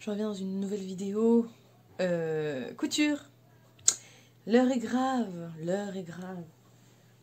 je reviens dans une nouvelle vidéo couture. L'heure est grave, l'heure est grave.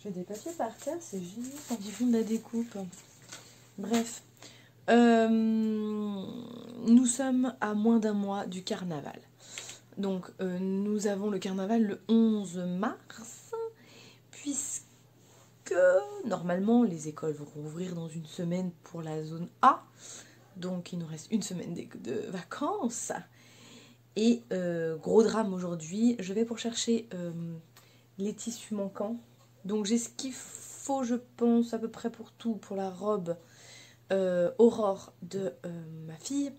J'ai des papiers par terre, c'est génial quand ils font de la découpe. Bref, nous sommes à moins d'un mois du carnaval. Donc nous avons le carnaval le 11 mars, puisque normalement les écoles vont rouvrir dans une semaine pour la zone A. Donc il nous reste une semaine de vacances. Et gros drame aujourd'hui, je vais pour chercher les tissus manquants. Donc j'ai ce qu'il faut, je pense, à peu près pour tout, pour la robe Aurore de ma fille.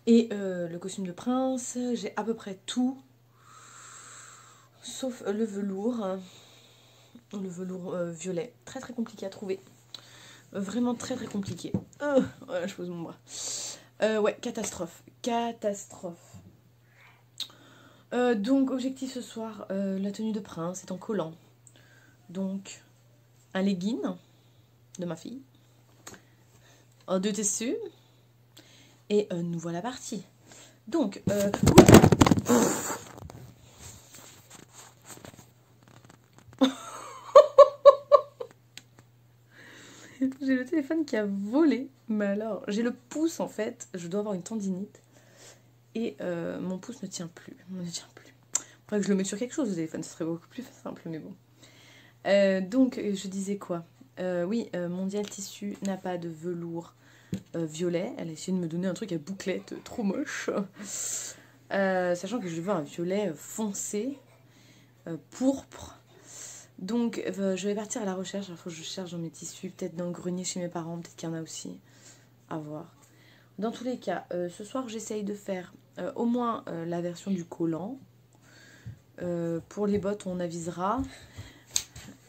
Et le costume de prince, j'ai à peu près tout, sauf le velours. Le velours violet, très très compliqué à trouver. Vraiment très très compliqué. Ouais, je pose mon bras. Ouais, catastrophe. Catastrophe. Donc, objectif ce soir, la tenue de prince est en collant. Donc, un legging de ma fille. En 2 tissus. Et nous voilà partis. Donc, j'ai le téléphone qui a volé. Mais alors, j'ai le pouce en fait. Je dois avoir une tendinite. Et mon pouce ne tient plus. Ne tient plus. Faudrait que je le mette sur quelque chose, le téléphone. Ce serait beaucoup plus simple, mais bon. Donc, je disais quoi? Oui, Mondial Tissu n'a pas de velours violet. Elle a essayé de me donner un truc à bouclette trop moche. Sachant que je veux un violet foncé, pourpre. Donc, je vais partir à la recherche. Il faut que je cherche dans mes tissus, peut-être dans le grenier chez mes parents, peut-être qu'il y en a aussi. À voir. Dans tous les cas, ce soir, j'essaye de faire au moins la version du collant. Pour les bottes, on avisera.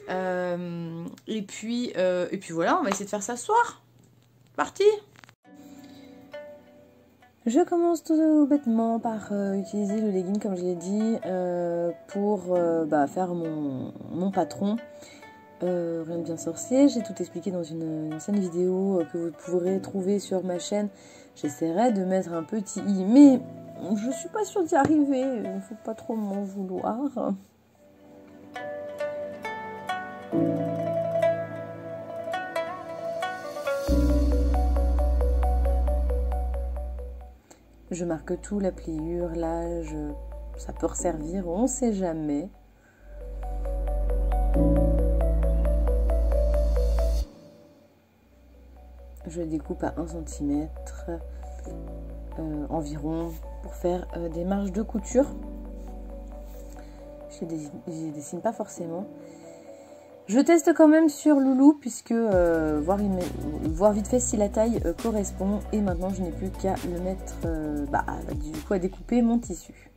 Et puis voilà, on va essayer de faire ça ce soir. Parti! Je commence tout bêtement par utiliser le legging, comme je l'ai dit, pour faire mon patron. Rien de bien sorcier, j'ai tout expliqué dans une ancienne vidéo que vous pourrez trouver sur ma chaîne. J'essaierai de mettre un petit i, mais je suis pas sûre d'y arriver, il ne faut pas trop m'en vouloir. Je marque tout, la pliure, l'âge, ça peut resservir, on ne sait jamais. Je découpe à 1 cm environ pour faire des marges de couture. Je les dessine pas forcément. Je teste quand même sur Loulou puisque voir vite fait si la taille correspond. Et maintenant je n'ai plus qu'à le mettre du coup à découper mon tissu.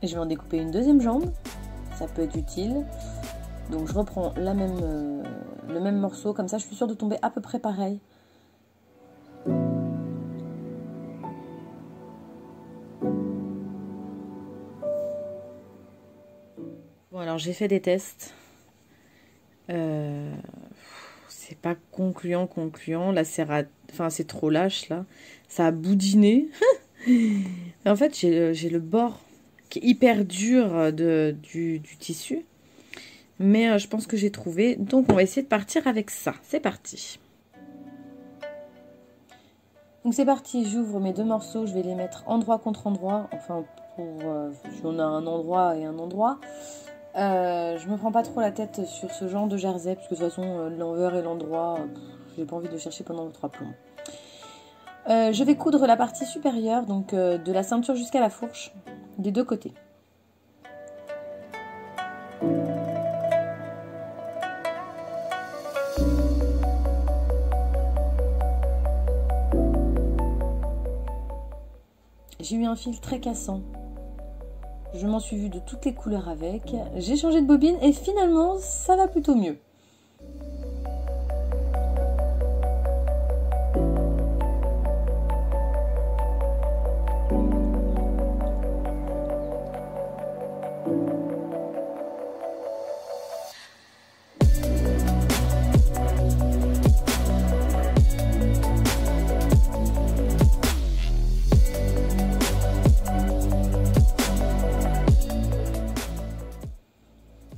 Et je vais en découper une deuxième jambe, ça peut être utile. Donc je reprends le même morceau, comme ça je suis sûre de tomber à peu près pareil. Bon alors j'ai fait des tests. C'est pas concluant. Là c'est trop lâche là. Ça a boudiné. En fait j'ai le bord qui est hyper dur du tissu. Mais je pense que j'ai trouvé. Donc on va essayer de partir avec ça. C'est parti. Donc c'est parti, j'ouvre mes 2 morceaux. Je vais les mettre endroit contre endroit. Enfin, si on a un endroit et un endroit. Je me prends pas trop la tête sur ce genre de jersey. Parce que de toute façon, l'envers et l'endroit, j'ai pas envie de chercher pendant 3 plombs. Je vais coudre la partie supérieure, donc de la ceinture jusqu'à la fourche, des deux côtés. J'ai eu un fil très cassant. Je m'en suis vue de toutes les couleurs avec. J'ai changé de bobine et finalement, ça va plutôt mieux.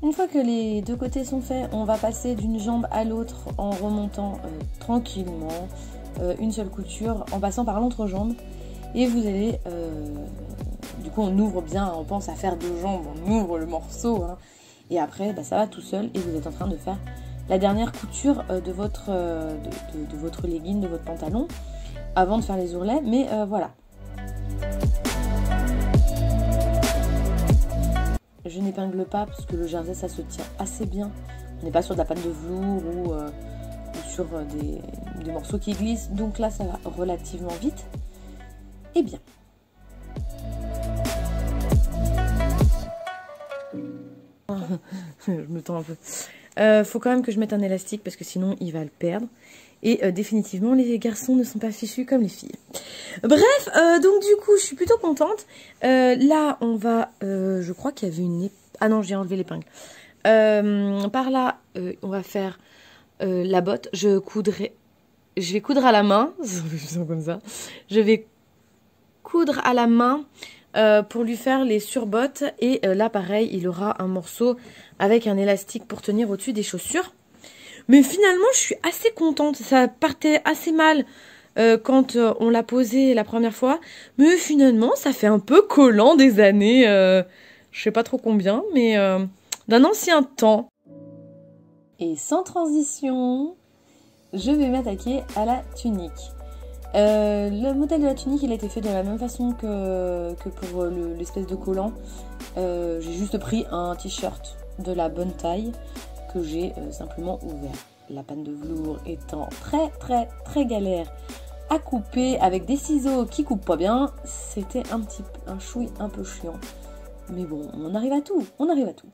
Une fois que les deux côtés sont faits, on va passer d'une jambe à l'autre en remontant tranquillement une seule couture, en passant par l'entrejambe. Et vous allez, du coup on ouvre bien, on pense à faire deux jambes, on ouvre le morceau. Hein, et après ça va tout seul et vous êtes en train de faire la dernière couture de votre legging, de votre pantalon, avant de faire les ourlets. Mais voilà. Je n'épingle pas parce que le jersey ça se tient assez bien. On n'est pas sur de la panne de velours ou sur des morceaux qui glissent. Donc là ça va relativement vite. Et bien. Je me tends un peu. Faut quand même que je mette un élastique parce que sinon il va le perdre. Et définitivement les garçons ne sont pas fichus comme les filles. Bref, donc du coup je suis plutôt contente. Là on va, je crois qu'il y avait une... Ah non, j'ai enlevé l'épingle. Par là on va faire la botte. Je vais coudre à la main. Comme ça. Je vais coudre à la main pour lui faire les surbottes. Et là pareil, il aura un morceau avec un élastique pour tenir au-dessus des chaussures. Mais finalement, je suis assez contente. Ça partait assez mal quand on l'a posé la première fois. Mais finalement, ça fait un peu collant des années, je sais pas trop combien, mais d'un ancien temps. Et sans transition, je vais m'attaquer à la tunique. Le modèle de la tunique, il a été fait de la même façon que pour l'espèce de collant. J'ai juste pris un t-shirt de la bonne taille que j'ai simplement ouvert. La panne de velours étant très galère à couper avec des ciseaux qui coupent pas bien, c'était un chouï un peu chiant. Mais bon, on arrive à tout, on arrive à tout.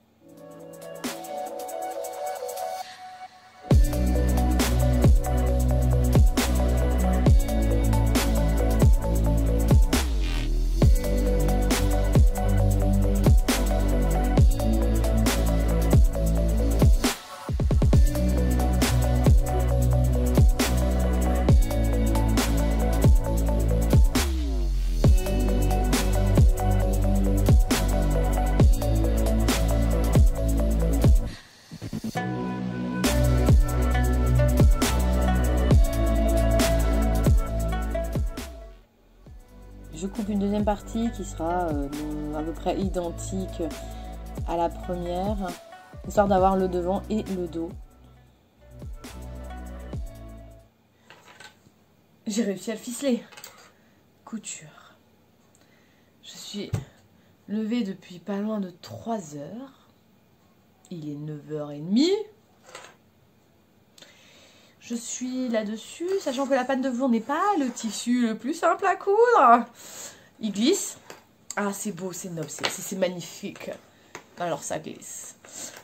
Je coupe une deuxième partie qui sera à peu près identique à la première, histoire d'avoir le devant et le dos. J'ai réussi à le ficeler. Couture. Je suis levée depuis pas loin de 3 heures. Il est 9h30. Je suis là-dessus, sachant que la panne de velours n'est pas le tissu le plus simple à coudre. Il glisse. Ah, c'est beau, c'est noble, c'est magnifique. Alors, ça glisse.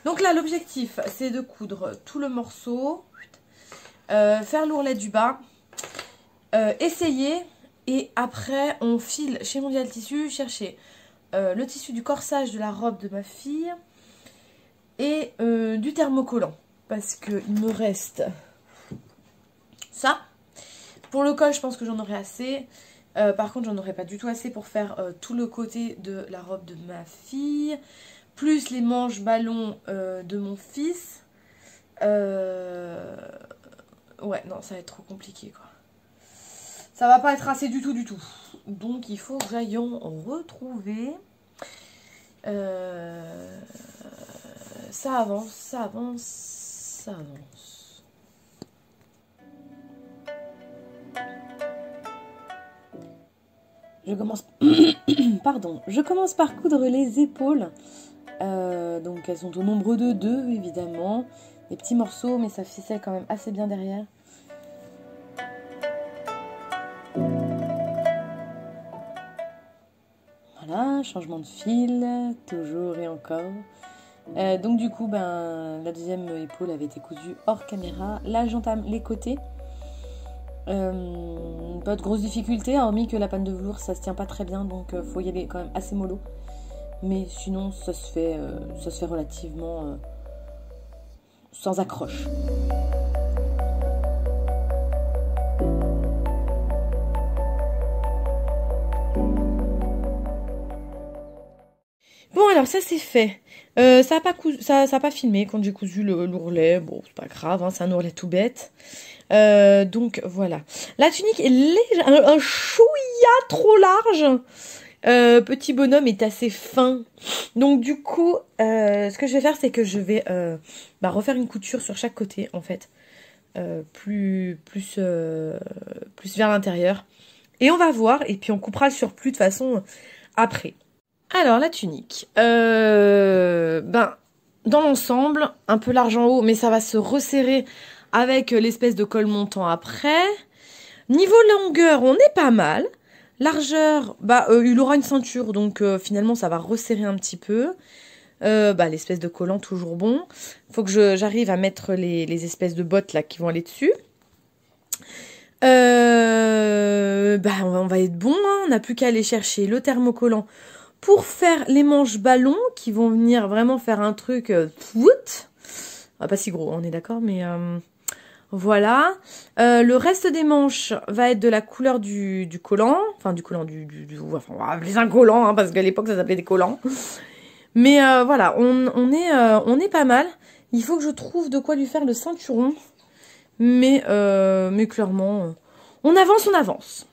Donc là, l'objectif, c'est de coudre tout le morceau, faire l'ourlet du bas, essayer, et après, on file chez Mondial Tissu, chercher le tissu du corsage de la robe de ma fille et du thermocollant. Parce qu'il me reste... ça. Pour le col, je pense que j'en aurai assez. Par contre, j'en aurai pas du tout assez pour faire tout le côté de la robe de ma fille. Plus les manches ballons de mon fils. Ouais, non, ça va être trop compliqué, quoi. Ça va pas être assez du tout, Donc, il faut que j'aille en retrouver. Ça avance, ça avance, ça avance. Je commence... Pardon. Je commence par coudre les épaules. Donc elles sont au nombre de 2, évidemment. Des petits morceaux, mais ça ficelle quand même assez bien derrière. Voilà, changement de fil, toujours et encore. Donc du coup, la deuxième épaule avait été cousue hors caméra. Là, j'entame les côtés. Pas de grosses difficultés, hormis que la panne de velours, ça se tient pas très bien, donc faut y aller quand même assez mollo. Mais sinon, ça se fait relativement sans accroche. Bon, alors ça c'est fait. Ça a pas filmé quand j'ai cousu l'ourlet. Bon, c'est pas grave, hein, c'est un ourlet tout bête. Donc voilà. La tunique est légère, un chouïa trop large. Petit bonhomme est assez fin. Donc du coup, ce que je vais faire, c'est que je vais refaire une couture sur chaque côté, en fait. Plus vers l'intérieur. Et on va voir, et puis on coupera le surplus de façon après. Alors, la tunique. Dans l'ensemble, un peu large en haut, mais ça va se resserrer avec l'espèce de col montant après. Niveau longueur, on est pas mal. Largeur, il aura une ceinture, donc finalement, ça va resserrer un petit peu. L'espèce de collant, toujours bon. Faut que j'arrive à mettre les espèces de bottes là qui vont aller dessus. On va être bon, hein. On n'a plus qu'à aller chercher le thermocollant pour faire les manches ballons qui vont venir vraiment faire un truc pas si gros, on est d'accord, mais voilà. Le reste des manches va être de la couleur du collant, enfin du collant on va appeler ça un collant, hein, parce qu'à l'époque ça s'appelait des collants. Mais voilà, on est pas mal. Il faut que je trouve de quoi lui faire le ceinturon, mais clairement, on avance.